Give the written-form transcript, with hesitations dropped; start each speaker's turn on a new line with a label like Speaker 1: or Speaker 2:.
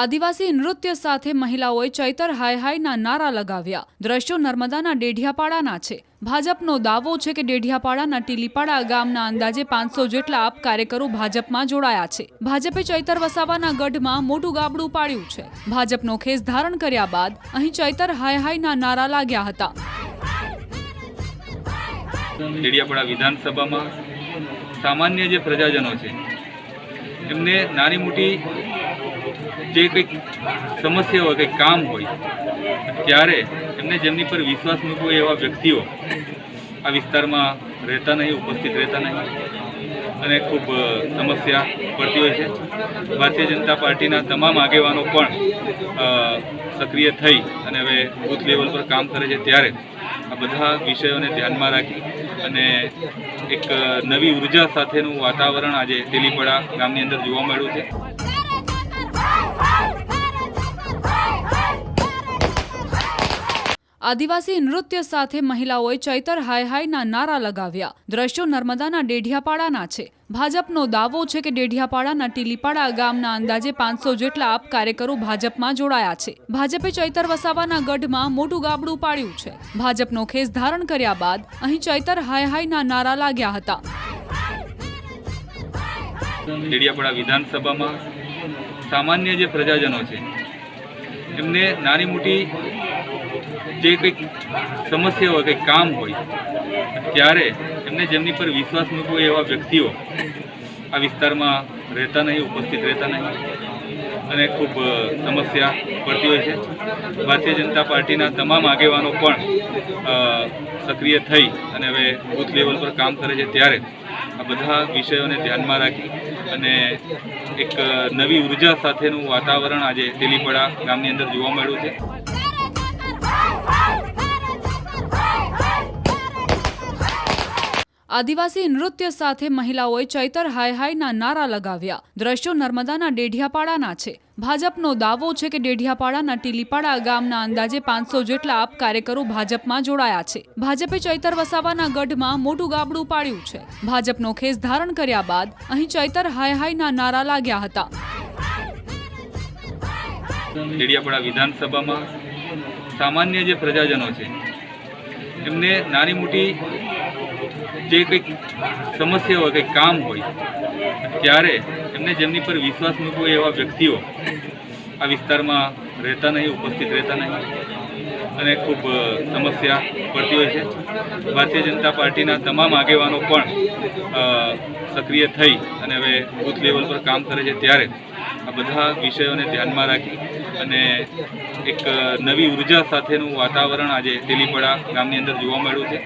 Speaker 1: આદિવાસી નૃત્ય સાથે મહિલાઓએ ચૈતર હાય હાયના નારા લગાવ્યા। દ્રશ્યો નર્મદાના ડેઢિયાપાડાના છે। ભાજપનો દાવો છે કે ડેઢિયાપાડાના ટીલીપાડા ગામના અંદાજે 500 જેટલા આપ કાર્યકરો ભાજપમાં જોડાયા છે। ભાજપે ચૈતર વસાવાના ગઢમાં મોટું ગાબડું પાડ્યું છે। ભાજપનો ખેસ ધારણ કર્યા બાદ અહીં ચૈતર હાય હાયના નારા લાગ્યા હતા।
Speaker 2: ડેડિયાપાડા વિધાનસભામાં સામાન્ય જે પ્રજાજનો છે એમને નાની મોટી જે કંઈક સમસ્યા હોય, કંઈક કામ હોય ત્યારે એમને જેમની પર વિશ્વાસ મૂકવો એવા વ્યક્તિઓ આ વિસ્તારમાં રહેતા નહીં, ઉપસ્થિત રહેતા નહીં અને ખૂબ સમસ્યા પડતી હોય છે। ભારતીય જનતા પાર્ટીના તમામ આગેવાનો પણ સક્રિય થઈ અને હવે બૂથ લેવલ પર કામ કરે છે। ત્યારે આ બધા વિષયોને ધ્યાનમાં રાખી અને એક નવી ઉર્જા સાથેનું વાતાવરણ આજે ટીલીપાડા ગામની અંદર જોવા મળ્યું છે।
Speaker 1: આદિવાસી નૃત્ય સાથે મહિલાઓએ ચૈતર હાય હાયના નારા લગાવ્યા। દ્રશ્યો નર્મદાના ડેઢિયાપાડાના છે। ભાજપનો દાવો છે કે ડેઢિયાપાડાના ટીલીપાડા ગામના અંદાજે 500 જેટલા આપ કાર્યકરો ભાજપમાં જોડાયા છે। ભાજપે ચૈતર વસાવાના ગઢમાં મોટું ગાબડું પાડ્યું છે। ભાજપનો ખેસ ધારણ કર્યા બાદ અહીં ચૈતર હાય હાયના નારા લાગ્યા હતા।
Speaker 2: ડેડિયાપાડા વિધાનસભામાં સામાન્ય જે પ્રજાજનો છે એમને નાની મોટી જે કંઈક સમસ્યા હોય, કંઈક કામ હોય ત્યારે એમને જેમની પર વિશ્વાસ મૂકવો એવા વ્યક્તિઓ આ વિસ્તારમાં રહેતા નહીં, ઉપસ્થિત રહેતા નહીં અને ખૂબ સમસ્યા પડતી હોય છે। ભારતીય જનતા પાર્ટીના તમામ આગેવાનો પણ સક્રિય થઈ અને હવે બૂથ લેવલ પર કામ કરે છે। ત્યારે આ બધા વિષયોને ધ્યાનમાં રાખી અને એક નવી ઉર્જા સાથેનું વાતાવરણ આજે ટીલીપાડા ગામની અંદર જોવા મળ્યું છે।
Speaker 1: આદિવાસી નૃત્ય સાથે મહિલાઓએ ચૈતર હાય હાયના નારા લગાવ્યા। દ્રશ્યો નર્મદાના ડેઢિયાપાડાના છે। ભાજપનો દાવો છે કે ડેઢિયાપાડાના ટીલીપાડા ગામના અંદાજે 500 જેટલા આપ કાર્યકરો ભાજપમાં જોડાયા છે। ભાજપે ચૈતર વસાવાના ગઢમાં મોટું ગાબડું પાડ્યું છે। ભાજપનો ખેસ ધારણ કર્યા બાદ અહીં ચૈતર હાય હાયના નારા લાગ્યા હતા।
Speaker 2: ડેડિયાપાડા વિધાનસભામાં સામાન્ય જે પ્રજાજનો છે એમને નાની મોટી જે કંઈક સમસ્યા હોય, કંઈક કામ હોય ત્યારે એમને જેમની પર વિશ્વાસ મૂકવો એવા વ્યક્તિઓ આ વિસ્તારમાં રહેતા નહીં, ઉપસ્થિત રહેતા નહીં અને ખૂબ સમસ્યા પડતી હોય છે। ભારતીય જનતા પાર્ટીના તમામ આગેવાનો પણ સક્રિય થઈ અને હવે બૂથ લેવલ પર કામ કરે છે। ત્યારે આ બધા વિષયોને ધ્યાનમાં રાખી અને એક નવી ઉર્જા સાથેનું વાતાવરણ આજે ટીલીપાડા ગામની અંદર જોવા મળ્યું છે।